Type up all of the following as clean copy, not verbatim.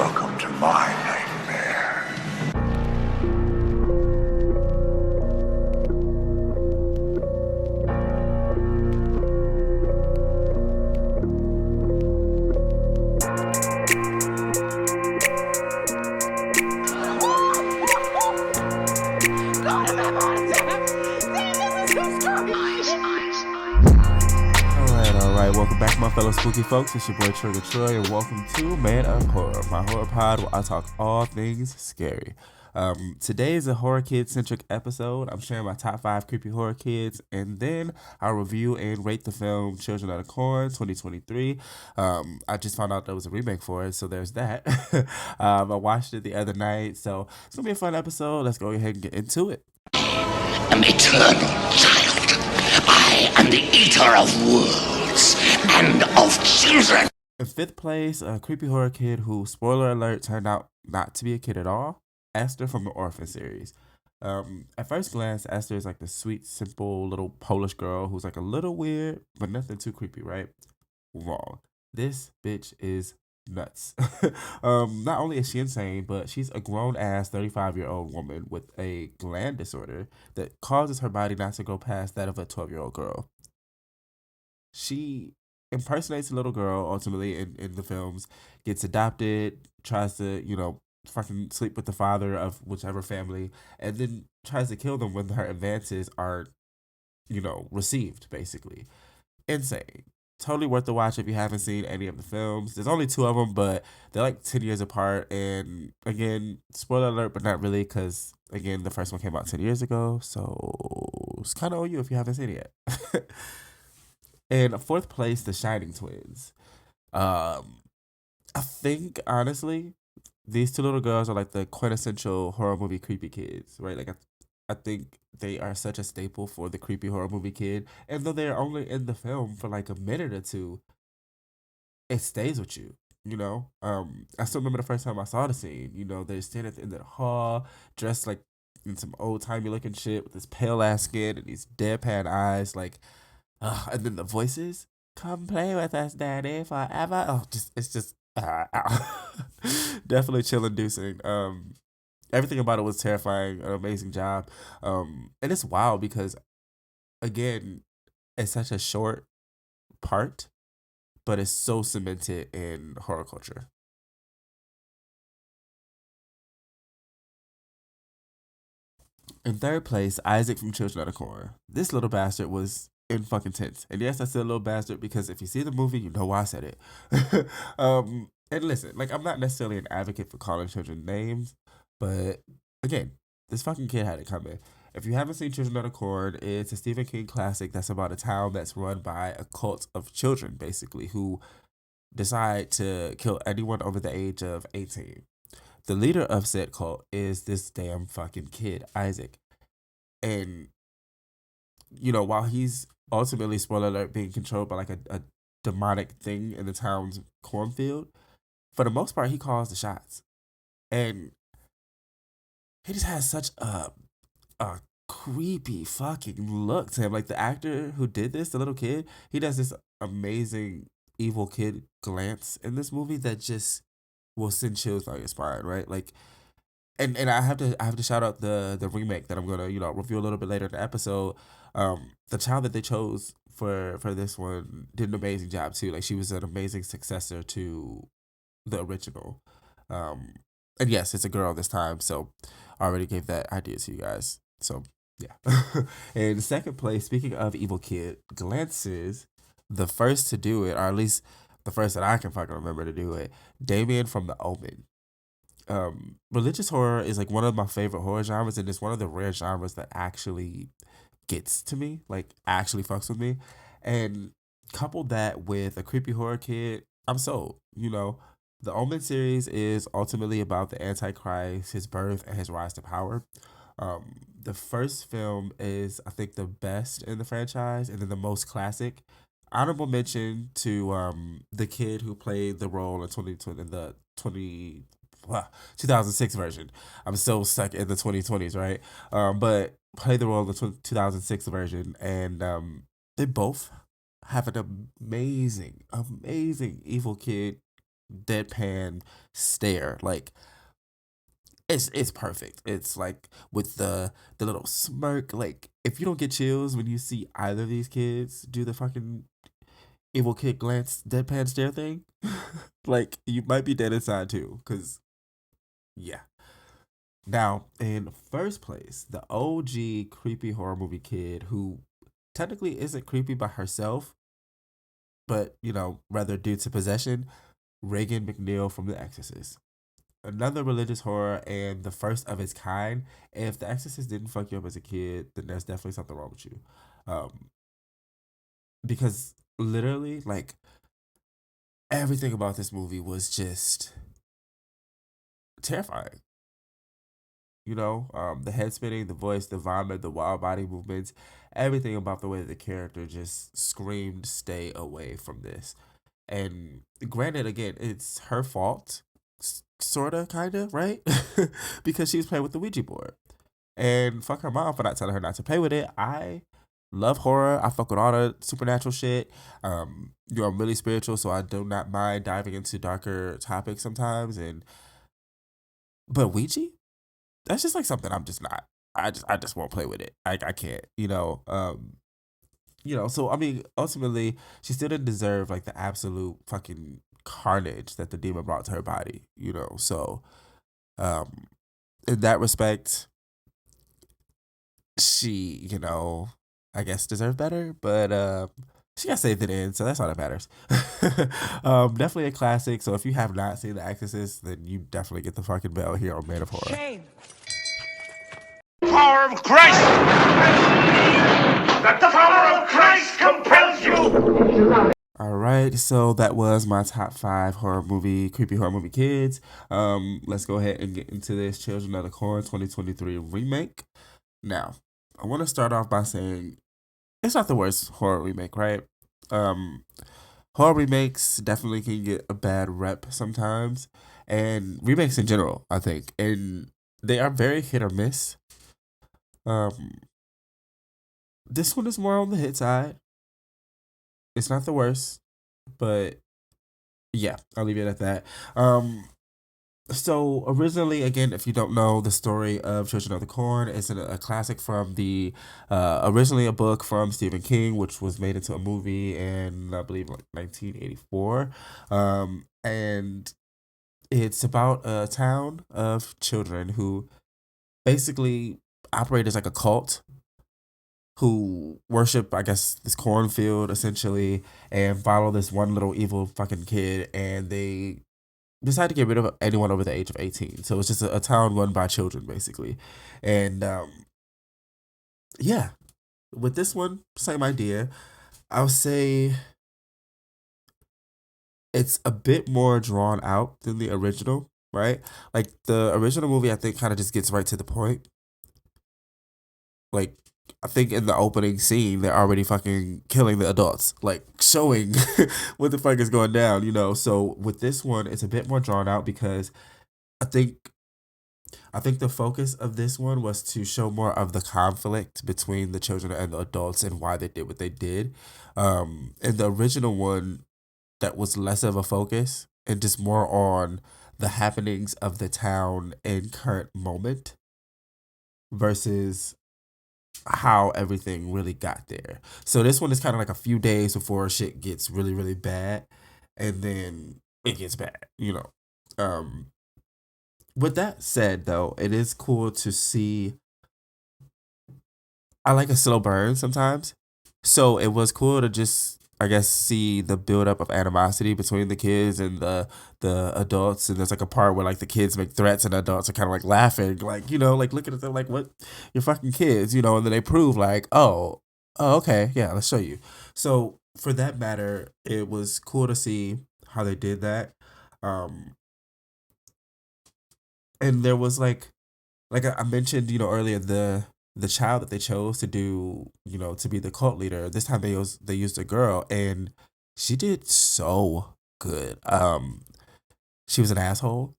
Welcome to my nightmare. Alright, welcome back, my fellow spooky folks. It's your boy Trigger Troy, and welcome to Man of Horror, my horror pod where I talk all things scary. Today is a horror kid centric episode. I'm sharing my top 5 creepy horror kids, and then I'll review and rate the film Children of the Corn 2023. I just found out there was a remake for it, so there's that. I watched it the other night, so it's gonna be a fun episode. Let's go ahead and get into it. An eternal child. I am the eater of worlds and of children. In 5th place, a creepy horror kid who, spoiler alert, turned out not to be a kid at all. Esther from the Orphan series. At first glance, Esther is like the sweet, simple little Polish girl who's like a little weird, but nothing too creepy, right? Wrong. This bitch is nuts. Not only is she insane, but she's a grown ass 35-year-old woman with a gland disorder that causes her body not to go past that of a 12-year-old girl. She impersonates a little girl ultimately in the films, gets adopted, tries to, fucking sleep with the father of whichever family, and then tries to kill them when her advances are, received, basically. Insane. Totally worth the watch if you haven't seen any of the films. There's only 2 of them, but they're like 10 years apart. And again, spoiler alert, but not really, because again, the first one came out 10 years ago. So it's kind of on you if you haven't seen it yet. In 4th place, The Shining Twins. I think, honestly, these 2 little girls are like the quintessential horror movie creepy kids, right? Like, I think they are such a staple for the creepy horror movie kid. And though they're only in the film for like a minute or two, it stays with you. I still remember the first time I saw the scene. They're standing at the end of the hall, dressed like in some old timey looking shit with this pale ass skin and these deadpan eyes, like, and then the voices, "Come play with us, Daddy, forever." Oh, it's just definitely chill inducing. Everything about it was terrifying. An amazing job. And it's wild because again, it's such a short part, but it's so cemented in horror culture. In 3rd place, Isaac from Children of the Corn. This little bastard was in fucking tense. And yes, I said little bastard because if you see the movie, you know why I said it. And listen, like, I'm not necessarily an advocate for calling children names, but again, this fucking kid had it coming. If you haven't seen Children of the Corn, it's a Stephen King classic that's about a town that's run by a cult of children, basically, who decide to kill anyone over the age of 18. The leader of said cult is this damn fucking kid, Isaac. And, while he's ultimately, spoiler alert, being controlled by like a demonic thing in the town's cornfield, for the most part, he calls the shots. And he just has such a creepy fucking look to him. Like, the actor who did this, the little kid, he does this amazing evil kid glance in this movie that just will send chills down your spine, right? Like, and I have to shout out the remake that I'm gonna review a little bit later in the episode. The child that they chose for this one did an amazing job too. Like, she was an amazing successor to the original. And yes, it's a girl this time, so I already gave that idea to you guys. So yeah. In 2nd place, speaking of evil kid glances, the first to do it, or at least the first that I can fucking remember to do it, Damien from The Omen. Religious horror is like one of my favorite horror genres, and it's one of the rare genres that actually gets to me, like actually fucks with me. And couple that with a creepy horror kid, I'm sold. The Omen series is ultimately about the Antichrist, his birth, and his rise to power. The first film is, I think, the best in the franchise, and then the most classic. Honorable mention to the kid who played the role in 2020, in the 2006 version. I'm so stuck in the 2020s, right? But played the role in the 2006 version, and they both have an amazing, amazing evil kid deadpan stare. Like it's perfect. It's like with the little smirk. Like if you don't get chills when you see either of these kids do the fucking evil kid glance deadpan stare thing, like you might be dead inside too. Cause yeah. Now in first place, the OG creepy horror movie kid who technically isn't creepy by herself, but rather due to possession, Reagan McNeil from The Exorcist. Another religious horror and the first of its kind. And if The Exorcist didn't fuck you up as a kid, then there's definitely something wrong with you. Um, because literally, like, everything about this movie was just terrifying. The head spinning, the voice, the vomit, the wild body movements, everything about the way the character just screamed, stay away from this. And granted, again, it's her fault, sorta, kinda, right? Because she was playing with the Ouija board. And fuck her mom for not telling her not to play with it. I love horror. I fuck with all the supernatural shit. I'm really spiritual, so I do not mind diving into darker topics sometimes. But Ouija, that's just like something I'm just not. I just won't play with it. I can't. So I mean, ultimately, she still didn't deserve like the absolute fucking carnage that the demon brought to her body. So um, in that respect, she, I guess deserved better, but she got saved at the end, so that's all that matters. Definitely a classic. So if you have not seen The Exorcist, then you definitely get the fucking bell here on Man of Horror. Shame. Power of Christ! That the power of Christ compels you! All right, so that was my top 5 creepy horror movie kids. Let's go ahead and get into this Children of the Corn 2023 remake. Now, I want to start off by saying it's not the worst horror remake, right? Horror remakes definitely can get a bad rep sometimes, and remakes in general, I think, and they are very hit or miss. This one is more on the hit side. It's not the worst, but yeah, I'll leave it at that. So originally, again, if you don't know the story of Children of the Corn, it's a classic from the originally a book from Stephen King, which was made into a movie in I believe like 1984, and it's about a town of children who basically operate as like a cult who worship, I guess, this cornfield essentially and follow this one little evil fucking kid, and they decide to get rid of anyone over the age of 18. So it's just a town run by children, basically. And yeah, with this one, same idea. I would say it's a bit more drawn out than the original, right? Like the original movie, I think, kind of just gets right to the point. Like, I think in the opening scene, they're already fucking killing the adults, like showing what the fuck is going down. So with this one, it's a bit more drawn out because I think the focus of this one was to show more of the conflict between the children and the adults and why they did what they did. In the original one, that was less of a focus and just more on the happenings of the town in current moment versus how everything really got there. So this one is kind of like a few days before shit gets really, really bad, and then it gets bad. With that said, though, it is cool to see. I like a slow burn sometimes, so it was cool to just, I guess, see the buildup of animosity between the kids and the adults. And there's like a part where like the kids make threats and the adults are kind of like laughing, like like looking at them like, what, you're fucking kids, and then they prove like, oh, okay, yeah, let's show you. So for that matter, it was cool to see how they did that. And there was like I mentioned, earlier, the child that they chose to do, to be the cult leader. This time they used a girl, and she did so good. She was an asshole.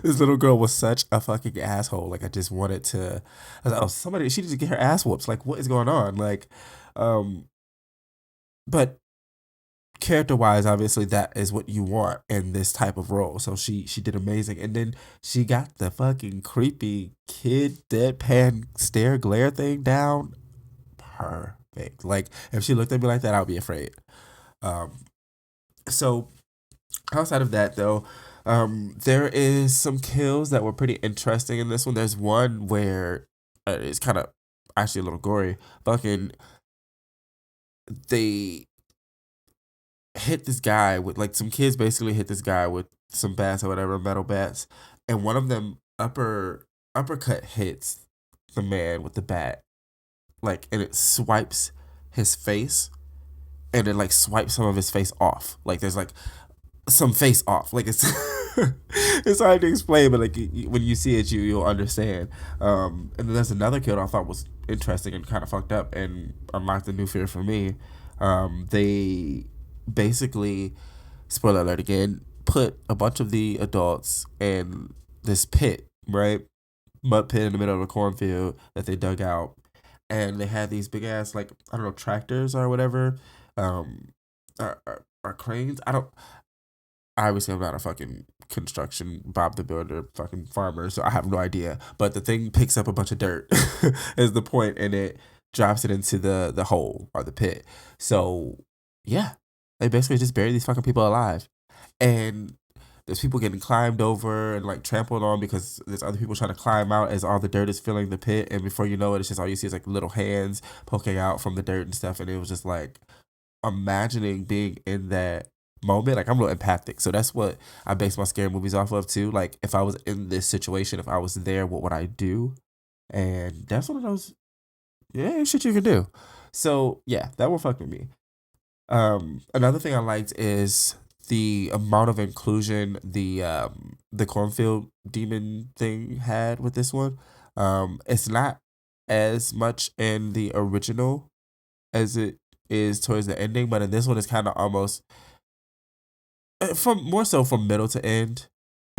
This little girl was such a fucking asshole. Like I just wanted to. I was like, oh, she needs to get her ass whoops. Like what is going on? Like, but character wise, obviously that is what you want in this type of role. So she did amazing, and then she got the fucking creepy kid deadpan stare glare thing down. Perfect. Like if she looked at me like that, I'd be afraid. So outside of that, though, there is some kills that were pretty interesting in this one. There's one where it's kind of actually a little gory. Fucking, they hit this guy with like some kids basically hit this guy with some bats or whatever, metal bats, and one of them uppercut hits the man with the bat, like, and it swipes his face, and it like swipes some of his face off. Like there's like some face off. Like it's it's hard to explain, but like when you see it, you'll understand. And then there's another kill that I thought was interesting and kind of fucked up and unlocked a new fear for me. They basically, spoiler alert again, put a bunch of the adults in this pit, right? Mud pit in the middle of a cornfield that they dug out. And they had these big ass, like, I don't know, tractors or whatever, or cranes. Obviously I'm not a fucking construction Bob the Builder fucking farmer, so I have no idea. But the thing picks up a bunch of dirt is the point, and it drops it into the hole or the pit. So yeah, they basically just bury these fucking people alive. And there's people getting climbed over and like trampled on because there's other people trying to climb out as all the dirt is filling the pit. And before you know it, it's just all you see is like little hands poking out from the dirt and stuff. And it was just like imagining being in that moment. Like I'm real empathic. So that's what I base my scary movies off of too. Like if I was in this situation, if I was there, what would I do? And that's one of those, yeah, shit you can do. So yeah, that one fucked with me. Another thing I liked is the amount of inclusion the cornfield demon thing had with this one. It's not as much in the original as it is towards the ending, but in this one it's kind of almost from more so from middle to end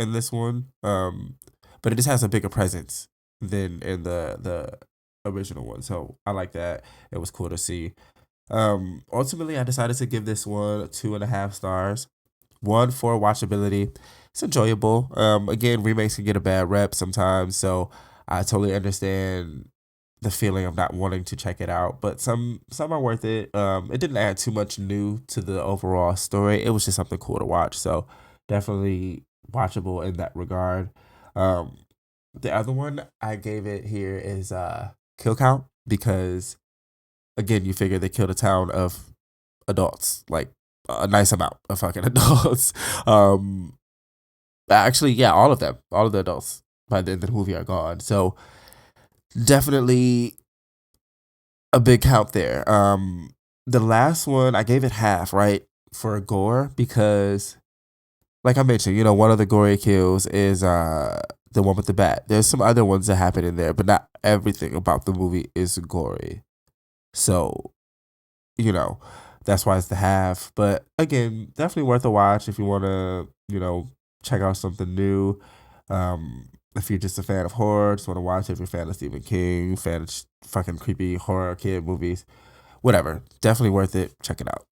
in this one. But it just has a bigger presence than in the original one. So I like that. It was cool to see. Ultimately I decided to give this one 2.5 stars. 1 for watchability. It's enjoyable. Again, remakes can get a bad rep sometimes, so I totally understand the feeling of not wanting to check it out. But some are worth it. It didn't add too much new to the overall story. It was just something cool to watch. So definitely watchable in that regard. The other one I gave it here is kill count, because again, you figure they killed a town of adults, like a nice amount of fucking adults. Actually, yeah, all of them, all of the adults by the end of the movie are gone. So definitely a big count there. The last one I gave it half, right, for gore, because like I mentioned, you know, one of the gory kills is the one with the bat. There's some other ones that happen in there, but not everything about the movie is gory. So, you know, that's why it's the half. But again, definitely worth a watch if you want to, you know, check out something new. If you're just a fan of horror, just want to watch it. If you're a fan of Stephen King, fan of fucking creepy horror kid movies, whatever. Definitely worth it. Check it out.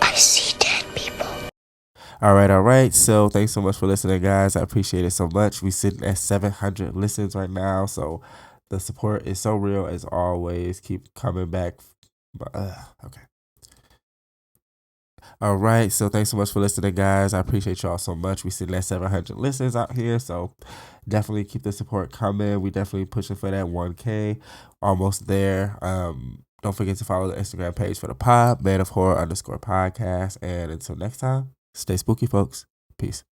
I see dead people. All right. So thanks so much for listening, guys. I appreciate it so much. We're sitting at 700 listens right now. So the support is so real as always. Keep coming back. Okay. All right. So thanks so much for listening, guys. I appreciate y'all so much. We sitting at 700 listens out here. So definitely keep the support coming. We definitely pushing for that 1K. Almost there. Don't forget to follow the Instagram page for the pod, Man of Horror _podcast. And until next time, stay spooky, folks. Peace.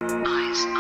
Eyes